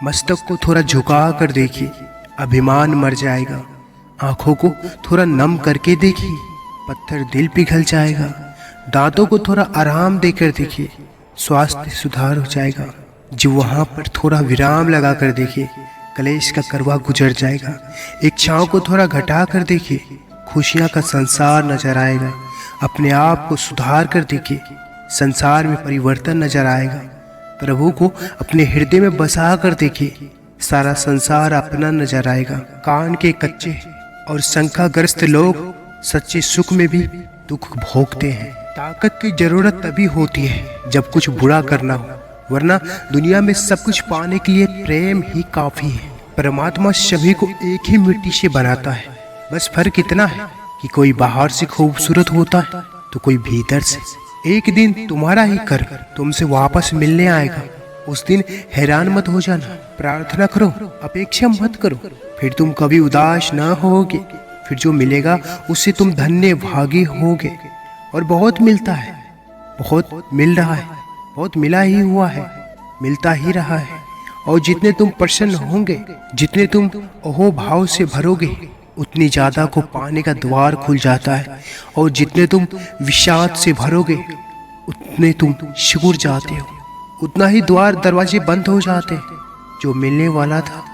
मस्तक को थोड़ा झुका कर देखिए, अभिमान मर जाएगा। आंखों को थोड़ा नम करके देखिए, पत्थर दिल पिघल जाएगा। दांतों को थोड़ा आराम देकर देखिए, स्वास्थ्य सुधार हो जाएगा। जो वहाँ पर थोड़ा विराम लगा कर देखिए, कलेश का करवा गुजर जाएगा। इच्छाओं को थोड़ा घटा कर देखिए, खुशियाँ का संसार नजर आएगा। अपने आप को सुधार कर देखिए, संसार में परिवर्तन नजर आएगा। प्रभु को अपने हृदय में बसा कर देखिए, सारा संसार अपना नजर आएगा। कान के कच्चे और शंकाग्रस्त लोग सच्चे सुख में भी दुख भोगते हैं। ताकत की जरूरत तभी होती है जब कुछ बुरा करना हो, वरना दुनिया में सब कुछ पाने के लिए प्रेम ही काफी है। परमात्मा सभी को एक ही मिट्टी से बनाता है, बस फर्क इतना है कि कोई बाहर से खूबसूरत होता है तो कोई भीतर से। एक दिन तुम्हारा ही कर तुमसे वापस मिलने आएगा, उस दिन हैरान मत हो जाना। प्रार्थना करो, अपेक्षा मत करो, फिर तुम कभी उदास न होगे। फिर जो मिलेगा उससे तुम धन्य भागी होगे। और बहुत मिलता है, बहुत मिल रहा है, बहुत मिला ही हुआ है, मिलता ही रहा है। और जितने तुम प्रसन्न होंगे, जितने तुम अहो भाव से भरोगे, उतनी ज्यादा को पाने का द्वार खुल जाता है। और जितने तुम विषाद से भरोगे, उतने तुम सिकुड़ जाते हो, उतना ही द्वार दरवाजे बंद हो जाते हैं। जो मिलने वाला था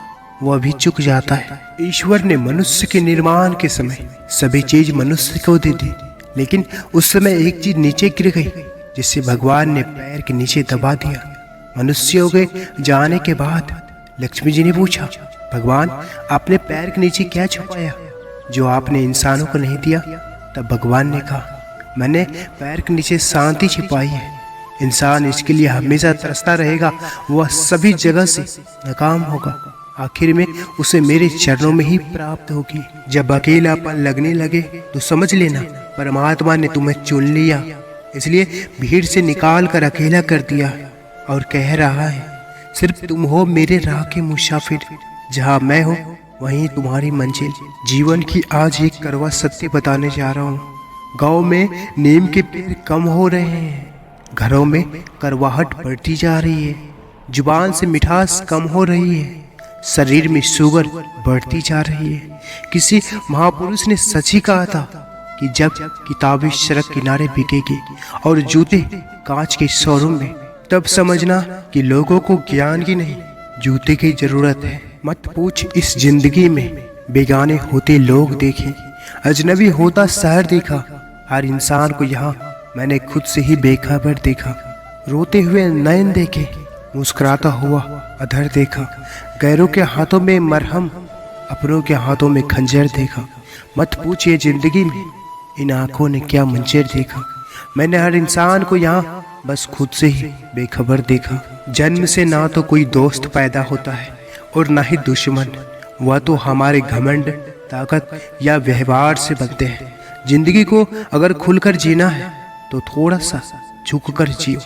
वह भी चुक जाता है। ईश्वर ने मनुष्य के निर्माण के समय सभी चीज मनुष्य को दे दी, लेकिन उस समय एक चीज नीचे गिर गई, जिससे भगवान ने पैर के नीचे दबा दिया। मनुष्यों के जाने के बाद लक्ष्मी जी ने पूछा, भगवान आपने पैर के नीचे क्या छुपाया जो आपने इंसानों को नहीं दिया? तब भगवान ने कहा, मैंने पैर के नीचे शांति छिपाई है। इंसान इसके लिए हमेशा तरसता रहेगा, वह सभी जगह से नाकाम होगा, आखिर में उसे मेरे चरणों में ही प्राप्त होगी। जब अकेलापन लगने लगे तो समझ लेना परमात्मा ने तुम्हें चुन लिया, इसलिए भीड़ से निकाल कर अकेला कर दिया और कह रहा है, सिर्फ तुम हो मेरे राह के मुसाफिर, जहाँ मैं हूँ वहीं तुम्हारी मंजिल। जीवन की आज एक कड़वा सत्य बताने जा रहा हूँ। गाँव में नीम के पेड़ कम हो रहे हैं, घरों में करवाहट बढ़ती जा रही है, जुबान से मिठास कम हो रही है, शरीर में शुगर बढ़ती जा रही है। किसी महापुरुष ने सच ही कहा था कि जब किताबें सड़क किनारे बिकेगी और जूते कांच के शोरूम में, तब समझना कि लोगों को ज्ञान की नहीं जूते की जरूरत है। मत पूछ इस जिंदगी में बेगाने होते लोग देखे, अजनबी होता शहर देखा। हर इंसान को यहाँ मैंने खुद से ही बेखबर देखा। रोते हुए नयन देखे, मुस्कुराता हुआ अधर देखा। गैरों के हाथों में मरहम, अपनों के हाथों में खंजर देखा। मत पूछिए जिंदगी में इन आंखों ने क्या मंजर देखा। मैंने हर इंसान को यहाँ बस खुद से ही बेखबर देखा। जन्म से ना तो कोई दोस्त पैदा होता है और ना ही दुश्मन, वह तो हमारे घमंड, ताकत या व्यवहार से बनते हैं। जिंदगी को अगर खुलकर जीना है तो थोड़ा सा झुक कर जियो,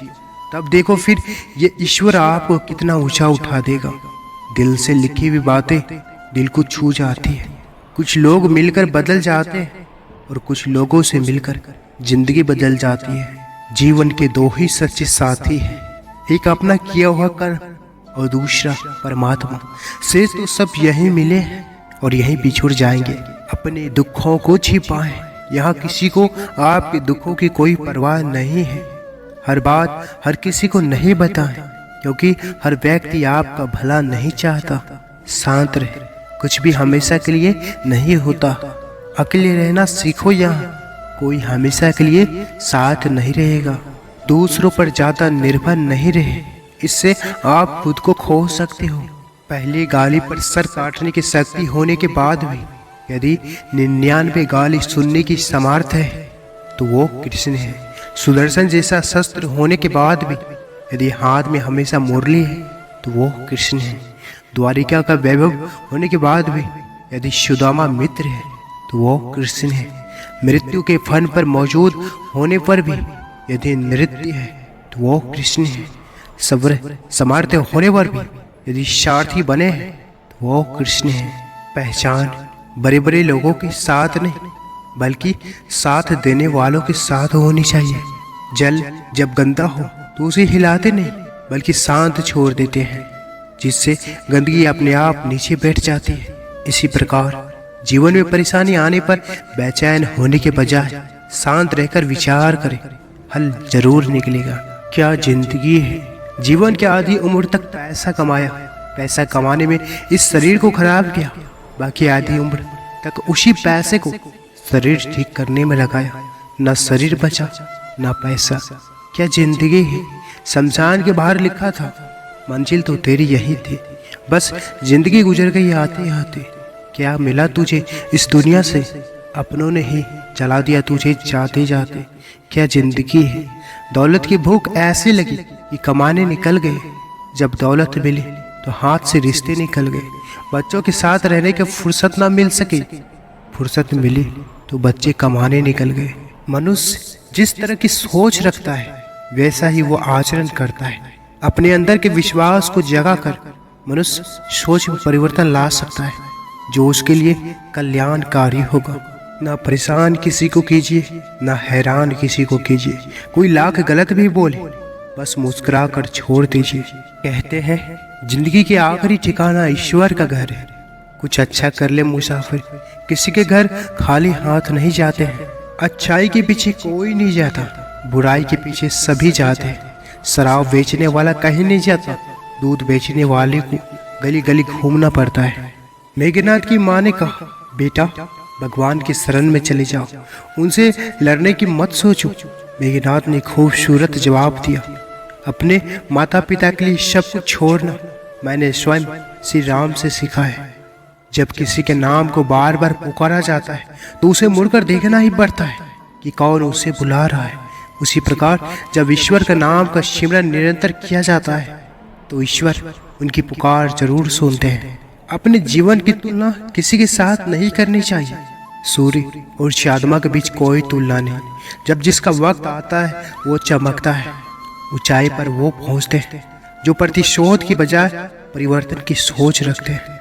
तब देखो फिर ये ईश्वर आपको कितना ऊंचा उठा देगा। दिल से लिखी हुई बातें दिल को छू जाती है। कुछ लोग मिलकर बदल जाते हैं और कुछ लोगों से मिलकर जिंदगी बदल जाती है। जीवन के दो ही सच्चे साथी हैं, एक अपना किया हुआ कर्म और दूसरा परमात्मा से। तो सब यहीं मिले हैं और यहीं बिछुड़ जाएंगे। अपने दुखों को छिपाएं, यहाँ किसी को आपके दुखों की कोई परवाह नहीं है। हर बात हर किसी को नहीं बताएं, क्योंकि हर व्यक्ति आपका भला नहीं चाहता। शांत रहे, कुछ भी हमेशा के लिए नहीं होता। अकेले रहना सीखो, यहाँ कोई हमेशा के लिए साथ नहीं रहेगा। दूसरों पर ज्यादा निर्भर नहीं रहे, इससे आप खुद को खो सकते हो। पहले गाली पर सर काटने की शक्ति होने के बाद भी यदि 99 गाली सुनने की सामर्थ्य है तो वो कृष्ण है। सुदर्शन जैसा शस्त्र होने के बाद भी यदि हाथ में हमेशा मुरली है तो वो कृष्ण है। द्वारिका का वैभव होने के बाद भी यदि सुदामा मित्र है तो वो कृष्ण है। मृत्यु के फन पर मौजूद होने पर भी यदि नृत्य है तो वो कृष्ण है। सब्र सामर्थ्य होने पर भी यदि सारथी बने हैं तो वो कृष्ण है। पहचान बड़े बड़े लोगों के साथ नहीं, बल्कि साथ देने वालों के साथ होनी चाहिए। जल जब गंदा हो तो उसे हिलाते नहीं, बल्कि शांत छोड़ देते हैं। जिससे गंदगी अपने आप नीचे बैठ जाती है। इसी प्रकार जीवन में परेशानी आने पर बेचैन होने के बजाय शांत रहकर विचार करें, हल जरूर निकलेगा। क्या जिंदगी है? जीवन की आधी उम्र तक पैसा कमाया, पैसा कमाने में इस शरीर को खराब किया, बाकी आधी उम्र तक उसी पैसे को शरीर ठीक करने में लगाया। न शरीर बचा न पैसा। क्या जिंदगी है? शमशान के बाहर लिखा था, मंजिल तो तेरी यही थी, बस जिंदगी गुजर गई आते आते। क्या मिला तुझे इस दुनिया से? अपनों ने ही जला दिया तुझे जाते जाते। क्या जिंदगी है? दौलत की भूख ऐसी लगी कि कमाने निकल गए। जब दौलत मिली तो हाथ से रिश्ते निकल गए। बच्चों के साथ रहने की फुर्सत ना मिल सकी, फुर्सत मिली तो बच्चे कमाने निकल गए। मनुष्य जिस तरह की सोच रखता है वैसा ही वो आचरण करता है। अपने अंदर के विश्वास को जगा कर मनुष्य सोच में परिवर्तन ला सकता है जो उसके लिए कल्याणकारी होगा। ना परेशान किसी को कीजिए, ना हैरान किसी को कीजिए। कोई लाख गलत भी बोले बस मुस्कुरा कर छोड़ दीजिए। कहते हैं जिंदगी के आखिरी ठिकाना ईश्वर का घर है। कुछ अच्छा कर ले मुसाफिर, किसी के घर खाली हाथ नहीं जाते हैं। अच्छाई के पीछे कोई नहीं जाता, बुराई के पीछे सभी जाते हैं। शराब बेचने वाला कहीं नहीं जाता, दूध बेचने वाले को गली गली घूमना पड़ता है। मेघनाथ की माँ ने कहा, बेटा भगवान की शरण में चले जाओ, उनसे लड़ने की मत सोचो। मेघनाथ ने खूबसूरत जवाब दिया, अपने माता पिता के लिए सब कुछ छोड़ना मैंने स्वयं श्री राम से सीखा है। जब किसी के नाम को बार बार पुकारा जाता है तो उसे मुड़कर देखना ही पड़ता है कि कौन उसे बुला रहा है। उसी प्रकार जब ईश्वर का नाम का सिमरन निरंतर किया जाता है तो ईश्वर उनकी पुकार जरूर सुनते हैं। अपने जीवन की तुलना किसी के साथ नहीं करनी चाहिए। सूर्य और चांद्रमा के बीच कोई तुलना नहीं। जब जिसका वक्त आता है वो चमकता है। ऊंचाई पर वो पहुंचते हैं जो प्रतिशोध की बजाय परिवर्तन की सोच रखते हैं।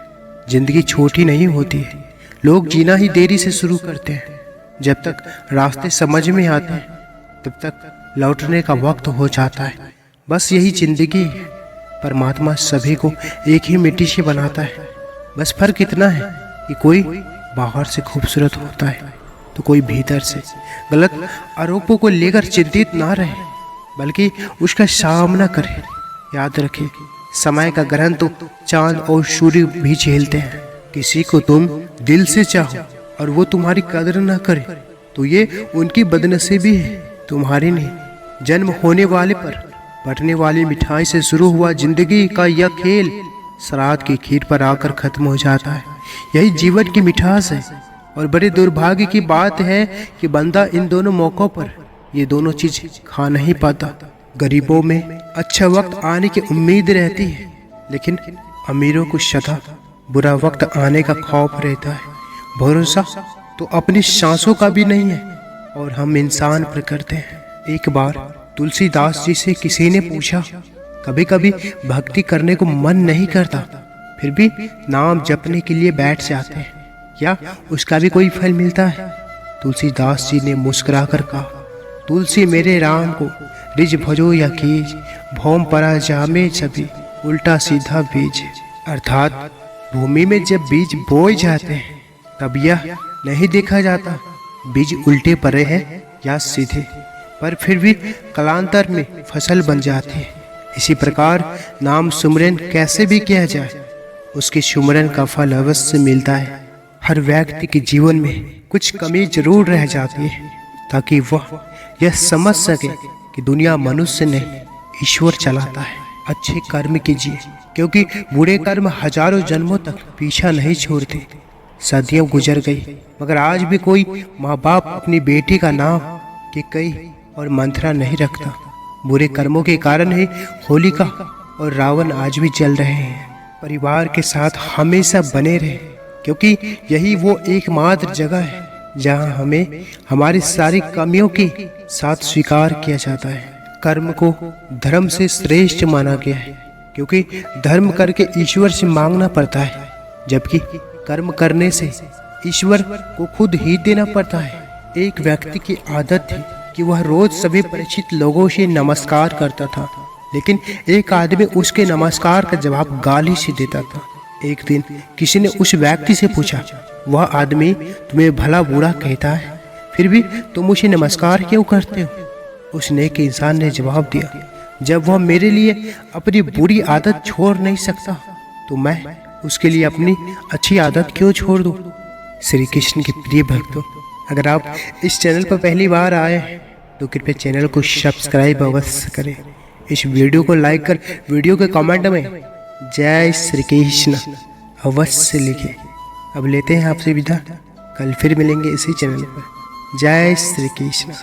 जिंदगी छोटी नहीं होती है, लोग जीना ही देरी से शुरू करते हैं। जब तक रास्ते समझ में आते हैं तब तक लौटने का वक्त हो जाता है। बस यही जिंदगी है। परमात्मा सभी को एक ही मिट्टी से बनाता है। बस फर्क इतना है कि कोई बाहर से खूबसूरत होता है तो कोई भीतर से। गलत आरोपों को लेकर चिंतित ना रहे बल्कि उसका सामना करे। याद रखें, समय का ग्रहण तो चांद और सूर्य भी झेलते हैं। किसी को तुम दिल से चाहो और वो तुम्हारी कदर ना करे तो ये उनकी बदनसीबी है, तुम्हारी नहीं। जन्म होने वाले पर बटने वाली मिठाई से शुरू हुआ जिंदगी का यह खेल श्राद्ध की खीर पर आकर खत्म हो जाता है। यही जीवन की मिठास है। और बड़े दुर्भाग्य की बात है कि बंदा इन दोनों मौकों पर ये दोनों चीज खा नहीं पाता। गरीबों में अच्छा वक्त आने की उम्मीद रहती है, लेकिन अमीरों को सदा बुरा वक्त आने का खौफ रहता है। भरोसा तो अपनी सांसों का भी नहीं है और हम इंसान पर करते हैं। एक बार तुलसीदास जी से किसी ने पूछा, कभी कभी भक्ति करने को मन नहीं करता फिर भी नाम जपने के लिए बैठ जाते हैं, क्या उसका भी कोई फल मिलता है? तुलसीदास जी ने मुस्कुराकर कहा, तुलसी मेरे राम को रिज भजो या कीज, भौम परा जामे छवि उल्टा सीधा बीज। अर्थात भूमि में जब बीज बोए जाते हैं तब यह नहीं देखा जाता बीज उल्टे पड़े हैं या सीधे, पर फिर भी कालांतर में फसल बन जाती है। इसी प्रकार नाम सुमरन कैसे भी किया जाए उसके सुमरन का फल अवश्य मिलता है। हर व्यक्ति के जीवन में कुछ कमी जरूर रह जाती है ताकि वह यह समझ सके कि दुनिया मनुष्य नहीं ईश्वर चलाता है। अच्छे कर्म कीजिए क्योंकि बुरे कर्म हजारों जन्मों तक पीछा नहीं छोड़ते। सदियां गुजर गई मगर आज भी कोई माँ बाप अपनी बेटी का नाम कैकेयी और मंथरा नहीं रखता। बुरे कर्मों के कारण ही होलिका और रावण आज भी जल रहे हैं। परिवार के साथ हमेशा बने रहे क्योंकि यही वो एकमात्र जगह है जहां हमें हमारी सारी कमियों के साथ स्वीकार किया जाता है। कर्म को धर्म से श्रेष्ठ माना गया है क्योंकि धर्म करके ईश्वर से मांगना पड़ता है, जबकि कर्म करने से ईश्वर को खुद ही देना पड़ता है। एक व्यक्ति की आदत थी कि वह रोज सभी परिचित लोगों से नमस्कार करता था लेकिन एक आदमी उसके नमस्कार का जवाब गाली से देता था। एक दिन किसी ने उस व्यक्ति से पूछा, वह आदमी तुम्हें भला बुरा कहता है, फिर भी तुम उसे नमस्कार क्यों करते हो? उस नेक इंसान ने जवाब दिया, जब वह मेरे लिए अपनी बुरी आदत छोड़ नहीं सकता तो मैं उसके लिए अपनी अच्छी आदत क्यों छोड़ दूं? श्री कृष्ण के प्रिय भक्तों, अगर आप इस चैनल पर पहली बार आए हैं तो कृपया चैनल को सब्सक्राइब अवश्य करें। इस वीडियो को लाइक कर वीडियो के कमेंट में जय श्री कृष्ण अवश्य लिखें। अब लेते हैं आपसे विदा, कल फिर मिलेंगे इसी चैनल पर। जय श्री कृष्ण।